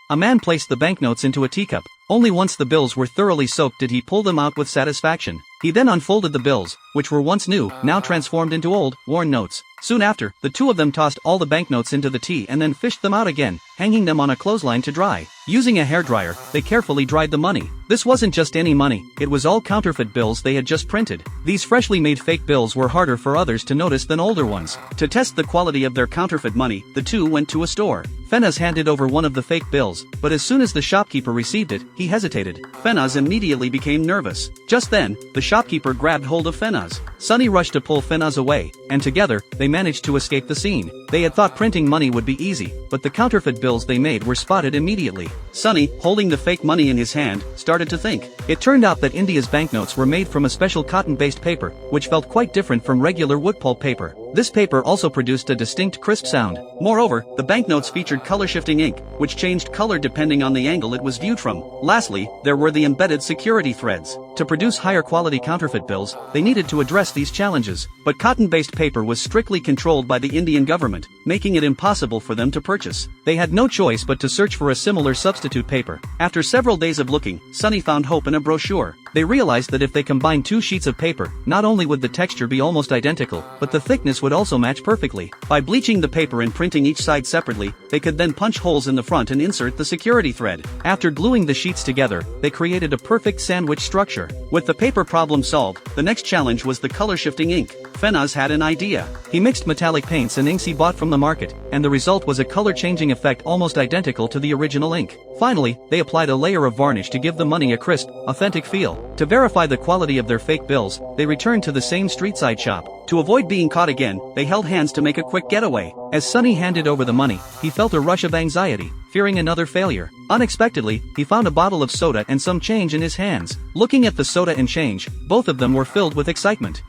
A man placed the banknotes into a teacup. Only once the bills were thoroughly soaked did he pull them out with satisfaction. He then unfolded the bills, which were once new, now transformed into old, worn notes. Soon after, the two of them tossed all the banknotes into the tea and then fished them out again, hanging them on a clothesline to dry. Using a hairdryer, they carefully dried the money. This wasn't just any money, it was all counterfeit bills they had just printed. These freshly made fake bills were harder for others to notice than older ones. To test the quality of their counterfeit money, the two went to a store. Fenaz handed over one of the fake bills, but as soon as the shopkeeper received it, he hesitated. Fenaz immediately became nervous. Just then, the shopkeeper grabbed hold of Fenaz. Sunny rushed to pull Fenaz away, and together, they managed to escape the scene. They had thought printing money would be easy, but the counterfeit bills they made were spotted immediately. Sunny, holding the fake money in his hand, started to think. It turned out that India's banknotes were made from a special cotton-based paper, which felt quite different from regular wood pulp paper. This paper also produced a distinct crisp sound. Moreover, the banknotes featured color-shifting ink, which changed color depending on the angle it was viewed from. Lastly, there were the embedded security threads. To produce higher-quality counterfeit bills, they needed to address these challenges. But cotton-based paper was strictly controlled by the Indian government, making it impossible for them to purchase. They had no choice but to search for a similar substitute paper. After several days of looking, Sunny found hope in a brochure. They realized that if they combined two sheets of paper, not only would the texture be almost identical, but the thickness would also match perfectly. By bleaching the paper and printing each side separately, they could then punch holes in the front and insert the security thread. After gluing the sheets together, they created a perfect sandwich structure. With the paper problem solved, the next challenge was the color-shifting ink. Fenaz had an idea. He mixed metallic paints and inks he bought from the market, and the result was a color-changing effect almost identical to the original ink. Finally, they applied a layer of varnish to give the money a crisp, authentic feel. To verify the quality of their fake bills, they returned to the same street-side shop. To avoid being caught again, they held hands to make a quick getaway. As Sunny handed over the money, he felt a rush of anxiety, fearing another failure. Unexpectedly, he found a bottle of soda and some change in his hands. Looking at the soda and change, both of them were filled with excitement.